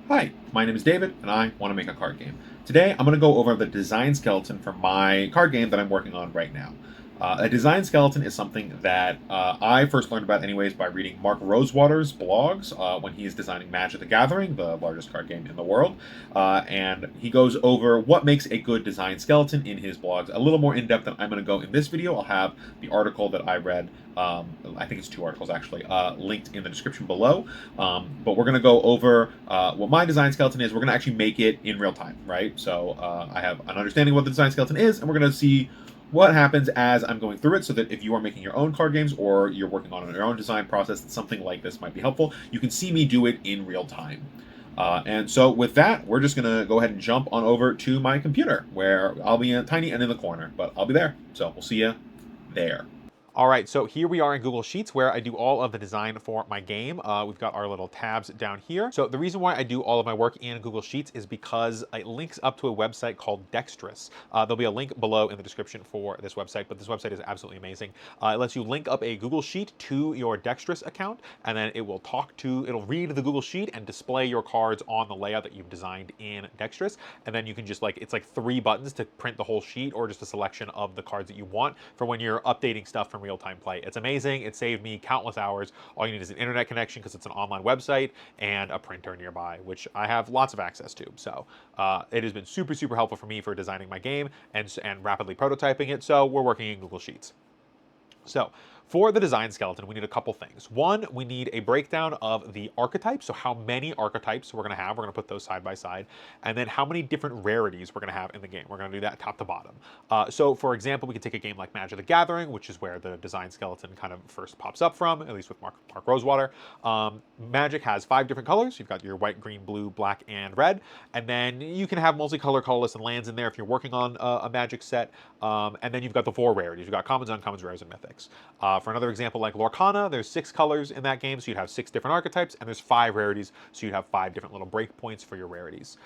Hi, my name is David, and I want to make a card game. Today, I'm going to go over the design skeleton for my card game that I'm working on right now. A design skeleton is something that I first learned about, anyways, by reading Mark Rosewater's blogs when he's designing Magic the Gathering, the largest card game in the world. And he goes over what makes a good design skeleton in his blogs, a little more in depth than I'm going to go in this video. I'll have the article that I read, I think it's two articles actually, linked in the description below. But we're going to go over what my design skeleton is. We're going to actually make it in real time, right? So I have an understanding of what the design skeleton is, and we're going to see what happens as I'm going through it, so that if you are making your own card games or you're working on your own design process, that something like this might be helpful. You can see me do it in real time. And so with that, we're just going to go ahead and jump on over to my computer, where I'll be tiny and in the corner, but I'll be there. So we'll see you there. All right, so here we are in Google Sheets where I do all of the design for my game. We've got our little tabs down here. So the reason why I do all of my work in Google Sheets is because it links up to a website called Dexterous. There'll be a link below in the description for this website, but this website is absolutely amazing. It lets you link up a Google Sheet to your Dexterous account, and then it'll read the Google Sheet and display your cards on the layout that you've designed in Dexterous. And then you can just it's like 3 buttons to print the whole sheet, or just a selection of the cards that you want for when you're updating stuff from real-time play. It's amazing. It saved me countless hours. All you need is an internet connection, because it's an online website, and a printer nearby, which I have lots of access to. So it has been super, super helpful for me for designing my game and rapidly prototyping it. So we're working in Google Sheets. So for the design skeleton, we need a couple things. One, we need a breakdown of the archetypes, so how many archetypes we're going to have. We're going to put those side by side. And then how many different rarities we're going to have in the game. We're going to do that top to bottom. So for example, we could take a game like Magic the Gathering, which is where the design skeleton kind of first pops up from, at least with Mark Rosewater. Magic has 5 different colors. You've got your white, green, blue, black, and red. And then you can have multicolor, colorless, and lands in there if you're working on a Magic set. And then you've got the 4 rarities. You've got commons, uncommons, rares, and mythics. For another example, like Lorcana, there's 6 colors in that game, so you'd have 6 different archetypes, and there's 5 rarities, so you'd have 5 different little breakpoints for your rarities.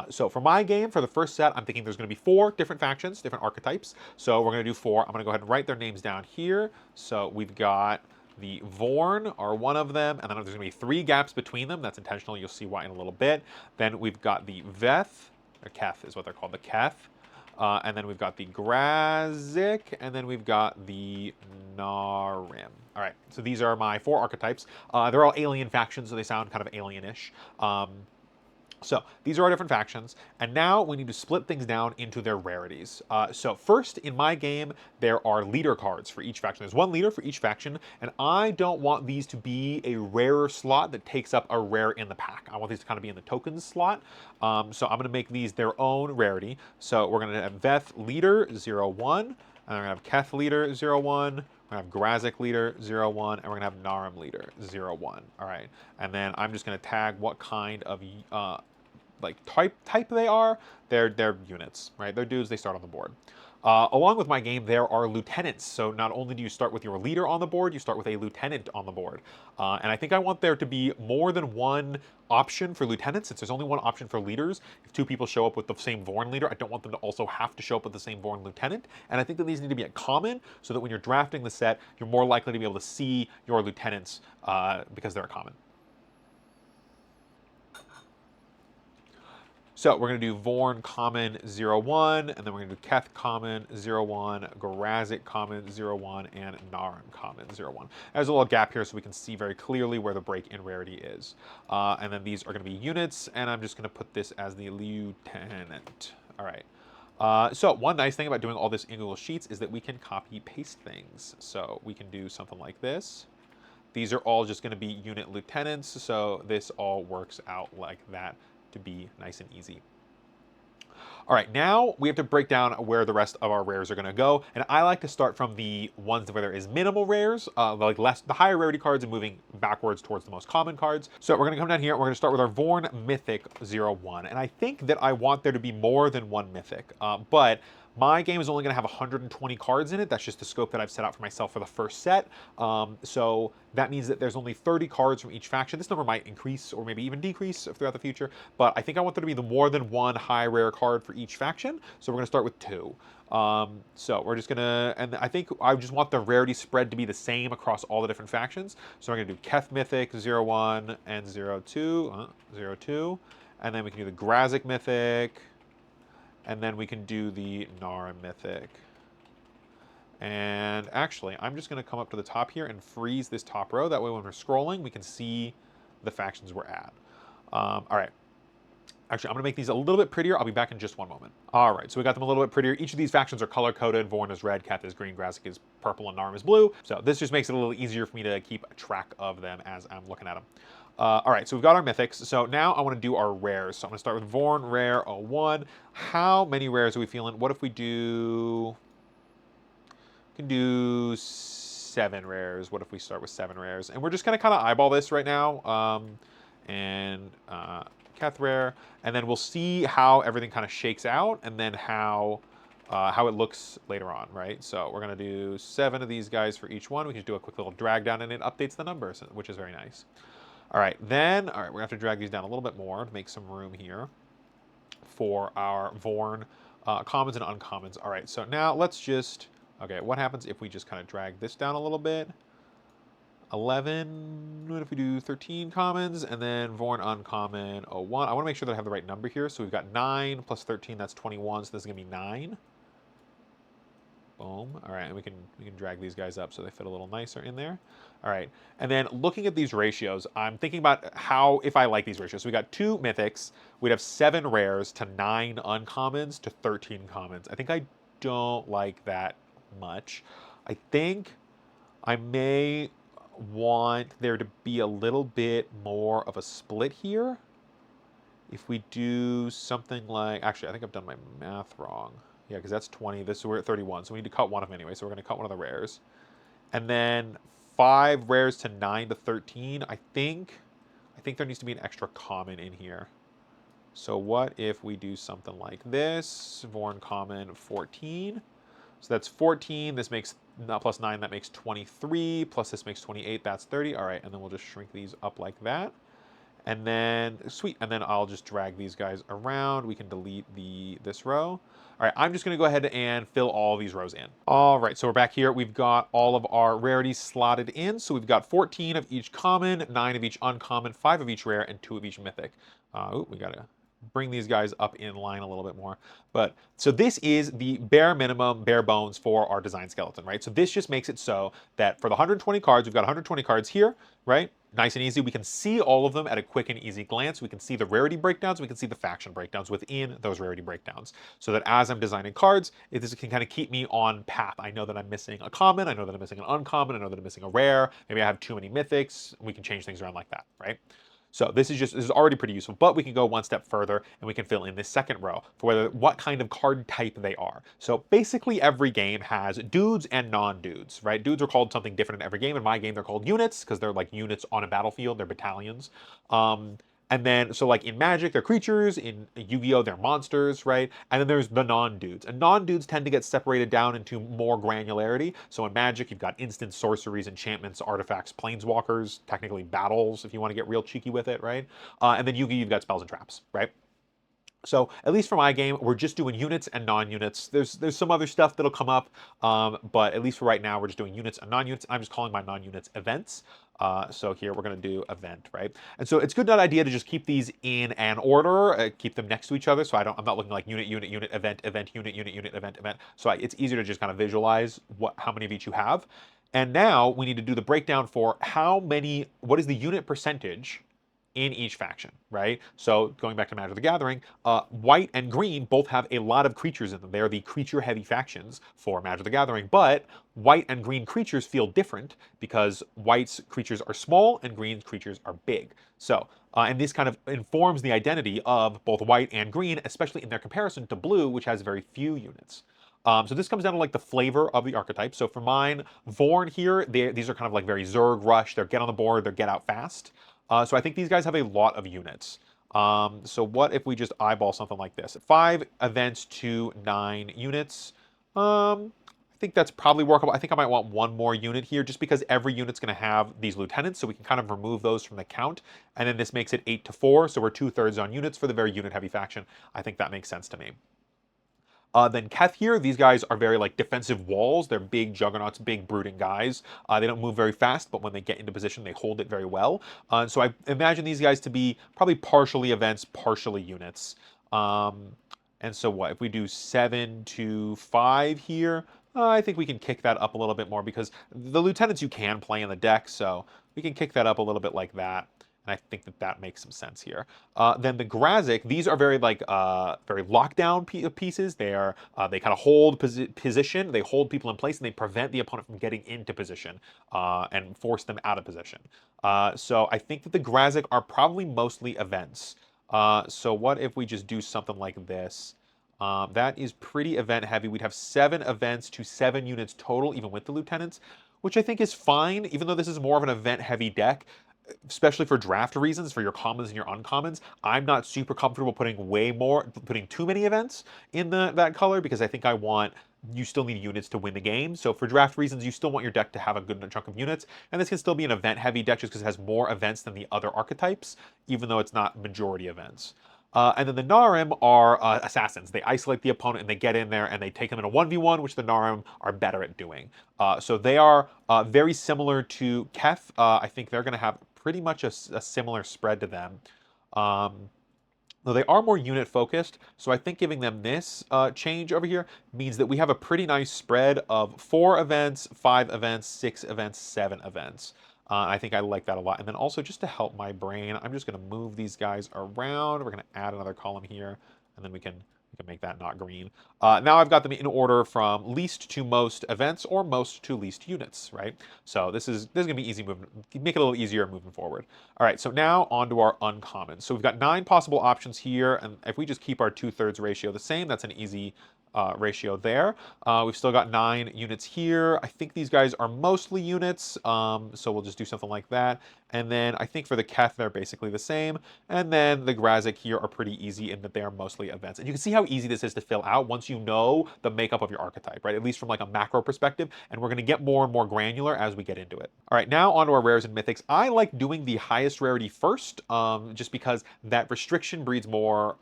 So for my game, for the first set, I'm thinking there's going to be 4 different factions, different archetypes. So we're going to do 4. I'm going to go ahead and write their names down here. So we've got the Vorn are one of them, and then there's going to be 3 gaps between them. That's intentional. You'll see why in a little bit. Then we've got the Veth, or Keth is what they're called, the Keth. And then we've got the Grazik, and then we've got the Narim. All right, so these are my 4 archetypes. They're all alien factions, so they sound kind of alien-ish. So these are our different factions, and now we need to split things down into their rarities. So first, in my game, there are leader cards for each faction. There's 1 leader for each faction, and I don't want these to be a rarer slot that takes up a rare in the pack. I want these to kind of be in the tokens slot. So I'm going to make these their own rarity. So we're going to have Veth leader 0-1, and we're going to have Keth leader 0-1. We're going to have Grazik leader 0-1, and we're going to have Narim leader 0-1. All right, and then I'm just going to tag what kind of type they are. They're units, right? They're dudes. They start on the board. Along with my game, there are lieutenants. So not only do you start with your leader on the board, you start with a lieutenant on the board. And I think I want there to be more than 1 option for lieutenants, since there's only 1 option for leaders. If 2 people show up with the same Vorn leader, I don't want them to also have to show up with the same Vorn lieutenant. And I think that these need to be at common, so that when you're drafting the set, you're more likely to be able to see your lieutenants because they're a common. So we're going to do Vorn common 0-1, and then we're going to do Keth common 0-1, Grazik common 0-1, and Narim common 0-1. There's a little gap here so we can see very clearly where the break in rarity is. And then these are going to be units, and I'm just going to put this as the lieutenant. All right. So one nice thing about doing all this in Google Sheets is that we can copy paste things. So we can do something like this. These are all just going to be unit lieutenants, so this all works out like that to be nice and easy. All right, now we have to break down where the rest of our rares are going to go, and I like to start from the ones where there is minimal rares, like the higher rarity cards, and moving backwards towards the most common cards. So we're going to come down here, and we're going to start with our Vorn Mythic 0-1, and I think that I want there to be more than 1 Mythic, but My game is only going to have 120 cards in it. That's just the scope that I've set out for myself for the first set. So that means that there's only 30 cards from each faction. This number might increase or maybe even decrease throughout the future, but I think I want there to be the more than one high rare card for each faction. So we're going to start with 2. So we're just gonna, and I think I just want the rarity spread to be the same across all the different factions. So we're gonna do Keth Mythic 01 and 02, 02, and then we can do the Grazik Mythic, and then we can do the Nara Mythic. And actually, I'm just gonna come up to the top here and freeze this top row. That way when we're scrolling, we can see the factions we're at. All right. Actually, I'm going to make these a little bit prettier. I'll be back in just one moment. All right, so we got them a little bit prettier. Each of these factions are color-coded. Vorn is red, Keth is green, Grazik is purple, and Narm is blue. So this just makes it a little easier for me to keep track of them as I'm looking at them. All right, so we've got our mythics. So now I want to do our rares. So I'm going to start with Vorn, rare, 01. How many rares are we feeling? What if we do... We can do 7 rares. What if we start with 7 rares? And we're just going to kind of eyeball this right now. Keth rare, and then we'll see how everything kind of shakes out, and then how it looks later on, right? So we're gonna do 7 of these guys for each one. We can just do a quick little drag down, and it updates the numbers, which is very nice. All right, we're gonna have to drag these down a little bit more to make some room here for our Vorn commons and uncommons. All right, so now let's just, okay, what happens if we just kind of drag this down a little bit? 11, what if we do 13 commons, and then Vorn uncommon 01. I want to make sure that I have the right number here. So we've got 9 plus 13, that's 21, so this is going to be 9. Boom. All right, and we can drag these guys up so they fit a little nicer in there. All right, and then looking at these ratios, I'm thinking about if I like these ratios. So we got 2 mythics, we'd have 7 rares to 9 uncommons to 13 commons. I think I don't like that much. I think I may want there to be a little bit more of a split here. If we do something like, actually, I think I've done my math wrong. Yeah, because that's 20. We're at 31, so we need to cut one of them anyway. So we're going to cut one of the rares, and then 5 rares to 9 to 13. I think there needs to be an extra common in here. So what if we do something like this? Vorn common 14. So that's 14. This makes plus 9, that makes 23. Plus this makes 28, that's 30. All right, and then we'll just shrink these up like that. And then, sweet, and then I'll just drag these guys around. We can delete this row. All right, I'm just gonna go ahead and fill all these rows in. All right, so we're back here. We've got all of our rarities slotted in. So we've got 14 of each common, 9 of each uncommon, 5 of each rare, and 2 of each mythic. We gotta bring these guys up in line a little bit more. But so this is the bare minimum, bare bones for our design skeleton, right? So this just makes it so that for the 120 cards, we've got 120 cards here, right? Nice and easy. We can see all of them at a quick and easy glance. We can see the rarity breakdowns. We can see the faction breakdowns within those rarity breakdowns. So that as I'm designing cards, this can kind of keep me on path. I know that I'm missing a common. I know that I'm missing an uncommon. I know that I'm missing a rare. Maybe I have too many mythics. We can change things around like that, right? So this is already pretty useful, but we can go one step further and we can fill in this second row for what kind of card type they are. So basically every game has dudes and non-dudes, right? Dudes are called something different in every game. In my game, they're called units because they're like units on a battlefield. They're battalions. And then, so like in Magic, they're creatures. In Yu-Gi-Oh, they're monsters, right? And then there's the non-dudes. And non-dudes tend to get separated down into more granularity. So in Magic, you've got instant sorceries, enchantments, artifacts, planeswalkers, technically battles, if you want to get real cheeky with it, right? And then Yu-Gi, you've got spells and traps, right? So at least for my game, we're just doing units and non-units. There's some other stuff that'll come up, but at least for right now, we're just doing units and non-units. I'm just calling my non-units events. So here we're going to do event, right? And so it's good that idea to just keep these in an order, keep them next to each other. So I'm not looking like unit, unit, unit, event, event, unit, unit, unit, event, event. So it's easier to just kind of visualize how many of each you have. And now we need to do the breakdown for what is the unit percentage in each faction, right? So going back to Magic the Gathering, white and green both have a lot of creatures in them. They're the creature-heavy factions for Magic the Gathering, but white and green creatures feel different because white's creatures are small and green's creatures are big. So, and this kind of informs the identity of both white and green, especially in their comparison to blue, which has very few units. So this comes down to like the flavor of the archetype. So for mine, Vorn here, these are kind of like very Zerg rush. They're get on the board, they're get out fast. So I think these guys have a lot of units. So what if we just eyeball something like this? 5 events to 9 units. I think that's probably workable. I think I might want one more unit here just because every unit's going to have these lieutenants, so we can kind of remove those from the count. And then this makes it 8 to 4, so we're 2/3 on units for the very unit-heavy faction. I think that makes sense to me. Then Keth here, these guys are very like defensive walls. They're big juggernauts, big brooding guys. They don't move very fast, but when they get into position, they hold it very well. So I imagine these guys to be probably partially events, partially units. And so what, if we do 7 to 5 here, I think we can kick that up a little bit more because the lieutenants you can play in the deck, so we can kick that up a little bit like that. And I think that that makes some sense here. Then the Grazik, these are very like very lockdown pieces. They kind of hold position, they hold people in place, and they prevent the opponent from getting into position and force them out of position. So I think that the Grazik are probably mostly events. So what if we just do something like this? That is pretty event heavy. We'd have 7 events to 7 units total, even with the lieutenants, which I think is fine, even though this is more of an event heavy deck, especially for draft reasons, for your commons and your uncommons. I'm not super comfortable putting too many events in that color because I think you still need units to win the game. So for draft reasons, you still want your deck to have a good chunk of units, and this can still be an event-heavy deck just because it has more events than the other archetypes, even though it's not majority events. And then the Narim are assassins. They isolate the opponent and they get in there and they take them in a 1v1, which the Narim are better at doing. So they are very similar to Keth. I think they're going to have pretty much a similar spread to them. Though they are more unit focused, so I think giving them this change over here means that we have a pretty nice spread of 4 events, 5 events, 6 events, 7 events. I think I like that a lot. And then also just to help my brain, I'm just going to move these guys around. We're going to add another column here, and then we can make that not green. Now I've got them in order from least to most events or most to least units, right? So this is going to be easy moving, make it a little easier moving forward. All right, so now on to our uncommons. So we've got 9 possible options here, and if we just keep our 2/3 ratio the same, that's an easy ratio there. We've still got 9 units here. I think these guys are mostly units, so we'll just do something like that. And then I think for the Keth, they're basically the same. And then the Grazik here are pretty easy in that they are mostly events. And you can see how easy this is to fill out once you know the makeup of your archetype, right? At least from like a macro perspective. And we're going to get more and more granular as we get into it. All right, now onto our rares and mythics. I like doing the highest rarity first, just because that restriction breeds more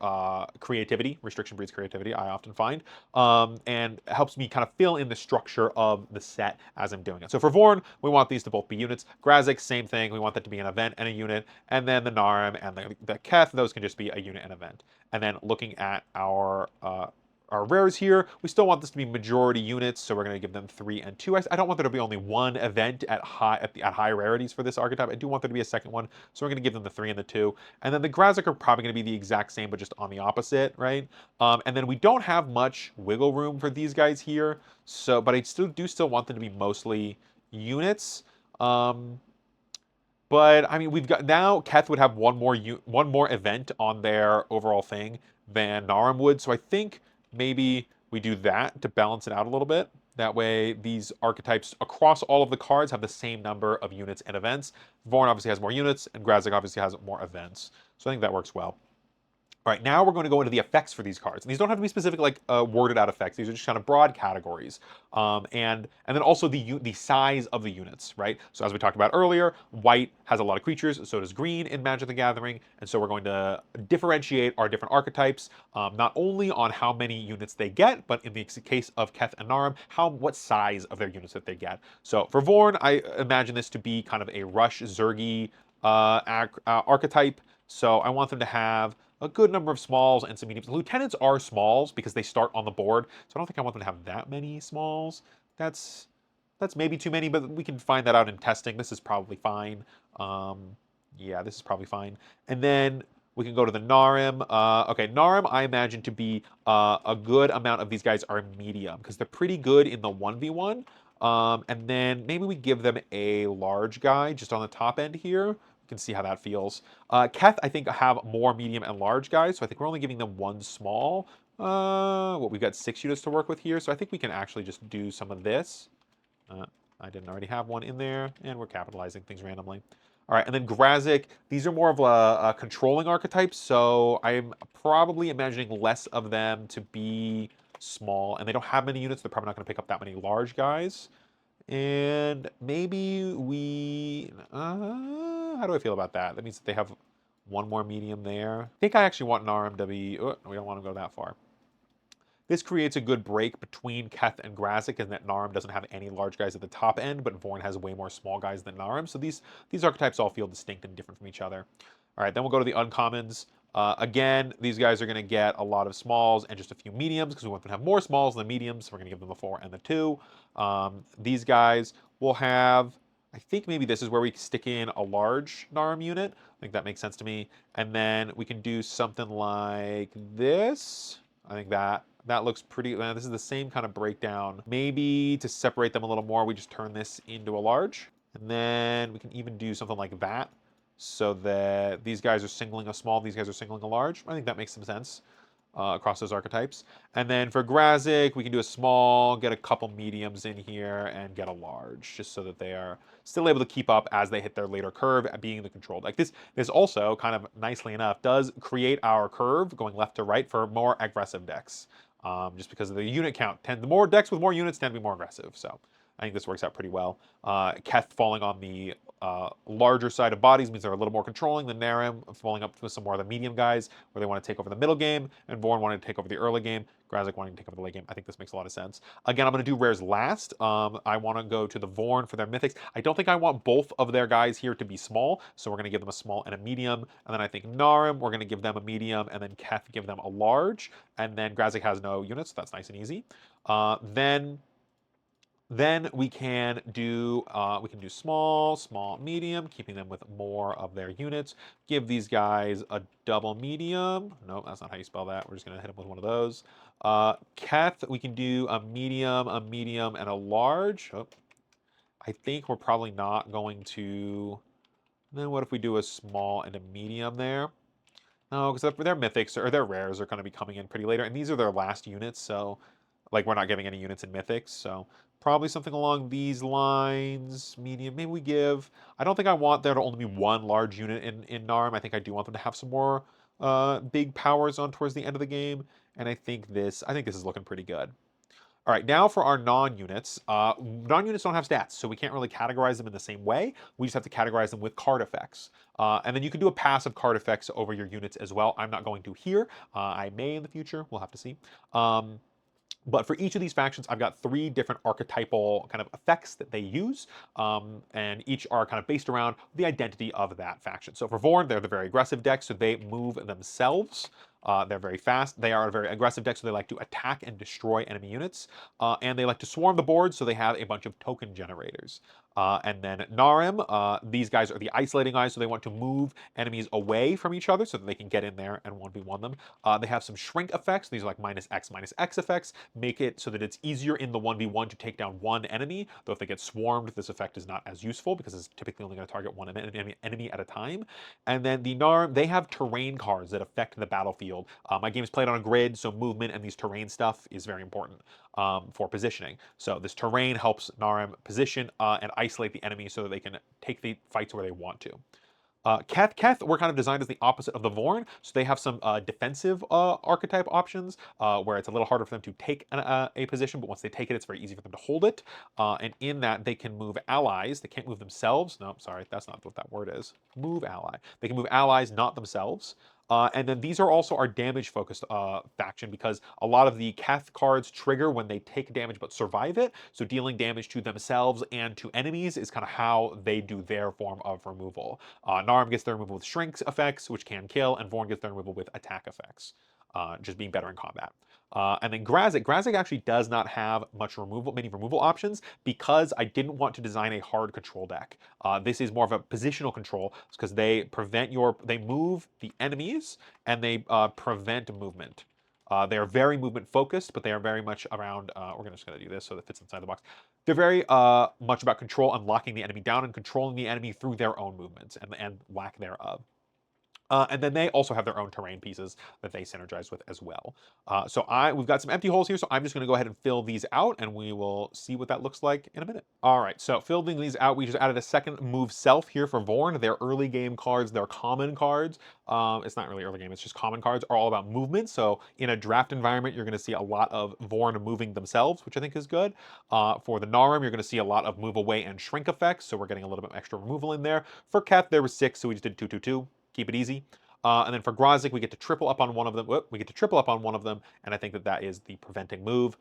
creativity. Restriction breeds creativity, I often find, and helps me kind of fill in the structure of the set as I'm doing it. So for Vorn, we want these to both be units. Grazik, same thing. We want that to be an event and a unit. And then the Narim and the Keth, those can just be a unit and event. And then looking at our rares here, we still want this to be majority units, so we're going to give them 3 and 2. I don't want there to be only one event at high rarities for this archetype. I do want there to be a second one, so we're going to give them the 3 and the 2. And then the Grazik are probably going to be the exact same, but just on the opposite, right? And then we don't have much wiggle room for these guys here, so but I still want them to be mostly units. But I mean, we've got now Keth would have one more event on their overall thing than Narim would, so I think maybe we do that to balance it out a little bit. That way, these archetypes across all of the cards have the same number of units and events. Vorn obviously has more units, and Grazik obviously has more events. So I think that works well. All right, now we're going to go into the effects for these cards. And these don't have to be specific, like worded out effects. These are just kind of broad categories. And then also the size of the units, right? So as we talked about earlier, white has a lot of creatures, so does green in Magic the Gathering. And so we're going to differentiate our different archetypes, not only on how many units they get, but in the case of Keth and Narim, what size of their units that they get. So for Vorn, I imagine this to be kind of a Rush Zergy archetype. So I want them to have a good number of smalls and some mediums. Lieutenants are smalls because they start on the board, so I don't think I want them to have that many smalls. That's maybe too many, but we can find that out in testing. This is probably fine. Yeah, this is probably fine. And then we can go to the Narim. Okay, Narim I imagine to be a good amount of these guys are medium because they're pretty good in the 1v1. And then maybe we give them a large guy just on the top end here. You can see how that feels. Keth, I think, have more medium and large guys, so I think we're only giving them 1 small. We've got 6 units to work with here, so I think we can actually just do some of this. I didn't already have one in there, and we're capitalizing things randomly. All right, and then Grazik, these are more of a controlling archetypes, so I'm probably imagining less of them to be small, and they don't have many units. They're probably not going to pick up that many large guys. And maybe we... how do I feel about that? That means that they have one more medium there. I think I actually want an RMW. Oh, we don't want to go that far. This creates a good break between Keth and Grazik in that Narum doesn't have any large guys at the top end, but Vorn has way more small guys than Narum. So these archetypes all feel distinct and different from each other. All right, then we'll go to the uncommons. Again, these guys are going to get a lot of smalls and just a few mediums because we want them to have more smalls than mediums. So we're going to give them the 4 and the 2. These guys will have, I think maybe this is where we stick in a large Narum unit. I think that makes sense to me. And then we can do something like this. I think that looks pretty, this is the same kind of breakdown. Maybe to separate them a little more, we just turn this into a large. And then we can even do something like that so that these guys are singling a small, these guys are singling a large. I think that makes some sense across those archetypes. And then for Grazik, we can do a small, get a couple mediums in here, and get a large, just so that they are still able to keep up as they hit their later curve at being the controlled. Like this also, kind of nicely enough, does create our curve going left to right for more aggressive decks. Just because of the unit count. The more decks with more units tend to be more aggressive. So I think this works out pretty well. Keth falling on the larger side of bodies means they're a little more controlling than Narim, falling up to some more of the medium guys where they want to take over the middle game, and Vorn wanting to take over the early game, Grazik wanting to take over the late game. I think this makes a lot of sense. Again, I'm going to do rares last. I want to go to the Vorn for their mythics. I don't think I want both of their guys here to be small, so we're going to give them a small and a medium. And then I think Narim, we're going to give them a medium, and then Keth give them a large. And then Grazik has no units, so that's nice and easy. Then we can do small, medium, keeping them with more of their units. Give these guys a double medium. No, that's not how you spell that. We're just gonna hit them with one of those. Keth, we can do a medium, and a large. Oh, I think we're probably not going to. Then what if we do a small and a medium there? No, because their mythics or their rares are going to be coming in pretty later, and these are their last units, so like we're not giving any units in mythics, so probably something along these lines. Medium, maybe we give. I don't think I want there to only be one large unit in Narm. I think I do want them to have some more big powers on towards the end of the game, and I think this is looking pretty good. All right, now for our non-units. Non-units don't have stats, so we can't really categorize them in the same way. We just have to categorize them with card effects. And then you can do a passive card effects over your units as well. I'm not going to here. I may in the future. We'll have to see. But for each of these factions, I've got 3 different archetypal kind of effects that they use, and each are kind of based around the identity of that faction. So for Vorn, they're the very aggressive deck, so they move themselves. They're very fast. They are a very aggressive deck, so they like to attack and destroy enemy units. And they like to swarm the board, so they have a bunch of token generators. And then Narim, these guys are the isolating guys, so they want to move enemies away from each other so that they can get in there and 1v1 them. They have some shrink effects. These are like -X effects, make it so that it's easier in the 1v1 to take down one enemy, though if they get swarmed, this effect is not as useful because it's typically only going to target one enemy at a time. And then the Narim, they have terrain cards that affect the battlefield. My game is played on a grid, so movement and these terrain stuff is very important for positioning. So this terrain helps Narim position and isolate the enemy so that they can take the fights where they want to. Keth were kind of designed as the opposite of the Vorn, so they have some defensive archetype options where it's a little harder for them to take a position, but once they take it, it's very easy for them to hold it. And in that, they can move allies. They can't move themselves. No, sorry, that's not what that word is. Move ally. They can move allies, not themselves. And then these are also our damage-focused faction because a lot of the Keth cards trigger when they take damage but survive it. So dealing damage to themselves and to enemies is kind of how they do their form of removal. Narm gets their removal with shrinks effects, which can kill, and Vorn gets their removal with attack effects, just being better in combat. And then Grazik actually does not have many removal options because I didn't want to design a hard control deck. This is more of a positional control because they move the enemies and they prevent movement. They are very movement focused, but they are very much around, we're just gonna do this so that it fits inside the box. They're very much about control and locking the enemy down and controlling the enemy through their own movements and lack thereof. And then they also have their own terrain pieces that they synergize with as well. We've got some empty holes here, so I'm just going to go ahead and fill these out, and we will see what that looks like in a minute. All right, so filling these out, we just added a second move self here for Vorn. They're early game cards, they're common cards. It's not really early game, it's just common cards are all about movement. So in a draft environment, you're going to see a lot of Vorn moving themselves, which I think is good. For the Narum, you're going to see a lot of move away and shrink effects, so we're getting a little bit extra removal in there. For Keth, there was 6, so we just did 2/2/2. Keep it easy. And then for Grozik, we get to triple up on one of them. We get to triple up on one of them, and I think that that is the preventing move.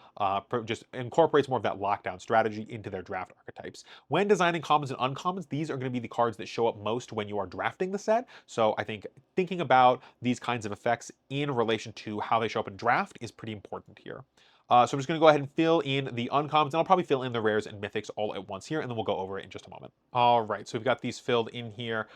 Just incorporates more of that lockdown strategy into their draft archetypes. When designing commons and uncommons, these are going to be the cards that show up most when you are drafting the set. So I think thinking about these kinds of effects in relation to how they show up in draft is pretty important here. So I'm just going to go ahead and fill in the uncommons, and I'll probably fill in the rares and mythics all at once here, and then we'll go over it in just a moment. All right, so we've got these filled in here.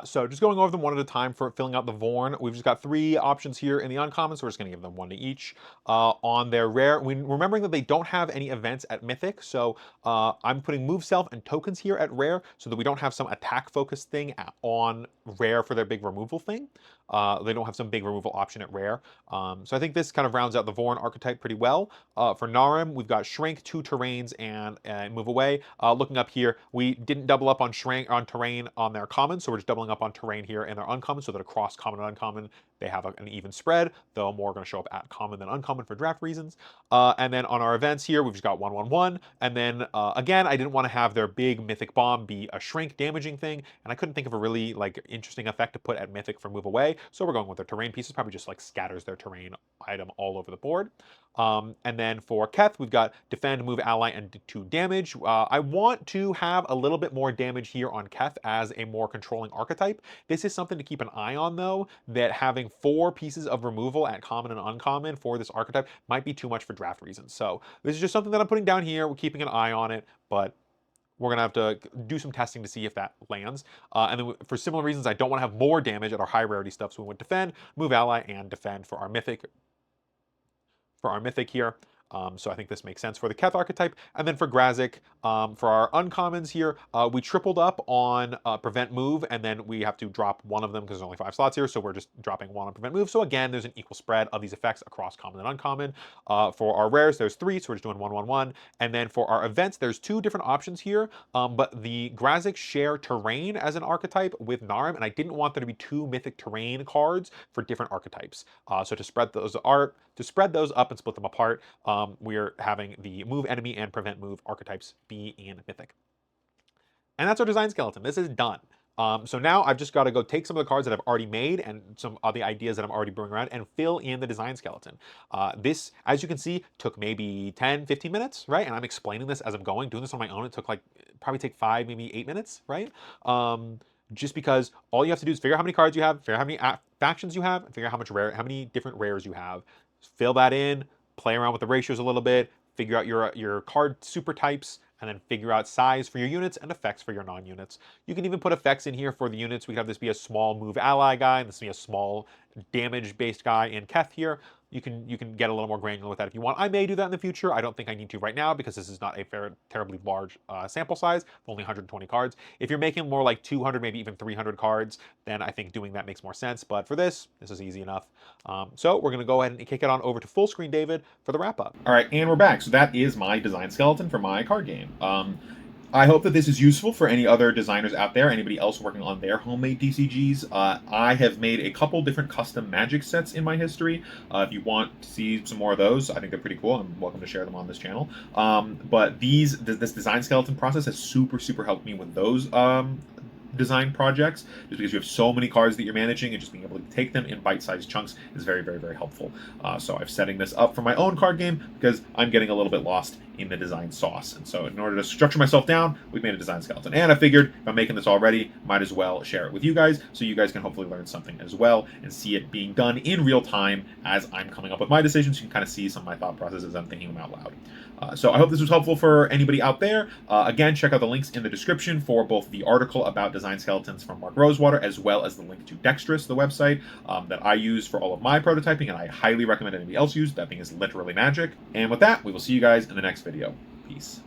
So just going over them one at a time for filling out the Vorn. We've just got 3 options here in the uncommon, so we're just going to give them 1 to each. On their rare, remembering that they don't have any events at mythic, so I'm putting move self and tokens here at rare, so that we don't have some attack focused thing on rare for their big removal thing. They don't have some big removal option at rare. So I think this kind of rounds out the Vorn archetype pretty well. For Narim, we've got Shrink, 2 terrains, and Move Away. Looking up here, we didn't double up on Shrink on terrain on their common, so we're just doubling up on terrain here in their uncommon, so that across common and uncommon, they have an even spread, though more are going to show up at common than uncommon for draft reasons. And then on our events here, we've just got 1/1/1. And then again, I didn't want to have their big Mythic Bomb be a Shrink damaging thing, and I couldn't think of a really interesting effect to put at Mythic for Move Away, so we're going with their terrain pieces, probably just scatters their terrain item all over the board. And then for Keth, we've got defend, move, ally, and 2 damage. I want to have a little bit more damage here on Keth as a more controlling archetype. This is something to keep an eye on, though, that having 4 pieces of removal at common and uncommon for this archetype might be too much for draft reasons. So this is just something that I'm putting down here. We're keeping an eye on it, but we're going to have to do some testing to see if that lands. And then for similar reasons, I don't want to have more damage at our high rarity stuff, so we went defend, move, ally, and defend for our mythic here. So I think this makes sense for the Keth archetype. And then for Grazik, for our uncommons here, we tripled up on prevent move, and then we have to drop one of them because there's only 5 slots here, so we're just dropping 1 on prevent move. So again, there's an equal spread of these effects across common and uncommon. For our rares, there's 3, so we're just doing 1/1/1. And then for our events, there's 2 different options here, but the Grazik share terrain as an archetype with Narim, and I didn't want there to be 2 mythic terrain cards for different archetypes. So to spread those up and split them apart, we're having the move enemy and prevent move archetypes be in mythic. And that's our design skeleton. This is done. So now I've just got to go take some of the cards that I've already made and some of the ideas that I'm already brewing around and fill in the design skeleton. This, as you can see, took maybe 10, 15 minutes, right? And I'm explaining this as I'm going. Doing this on my own, it took probably take 5, maybe 8 minutes, right? Just because all you have to do is figure out how many cards you have, figure out how many factions you have, and figure out how many different rares you have. Fill that in, play around with the ratios a little bit, figure out your card super types, and then figure out size for your units and effects for your non-units. You can even put effects in here for the units. We have this be a small move ally guy, and this be a small damage-based guy in Keth here. You can get a little more granular with that if you want. I may do that in the future. I don't think I need to right now because this is not a terribly large sample size, only 120 cards. If you're making more like 200, maybe even 300 cards, then I think doing that makes more sense. But for this is easy enough. So we're going to go ahead and kick it on over to full screen, David, for the wrap up. All right, and we're back. So that is my design skeleton for my card game. I hope that this is useful for any other designers out there, anybody else working on their homemade TCGs. I have made a couple different custom Magic sets in my history. If you want to see some more of those, I think they're pretty cool. I'm welcome to share them on this channel. But this design skeleton process has super helped me with those design projects, just because you have so many cards that you're managing, and just being able to take them in bite-sized chunks is very helpful. So I'm setting this up for my own card game because I'm getting a little bit lost in the design sauce. And so in order to structure myself down, we've made a design skeleton. And I figured if I'm making this already, might as well share it with you guys so you guys can hopefully learn something as well and see it being done in real time as I'm coming up with my decisions. You can kind of see some of my thought processes as I'm thinking them out loud. So I hope this was helpful for anybody out there. Again, check out the links in the description for both the article about design skeletons from Mark Rosewater, as well as the link to Dexterous, the website that I use for all of my prototyping, and I highly recommend anybody else use. That thing is literally magic. And with that, we will see you guys in the next video. Peace.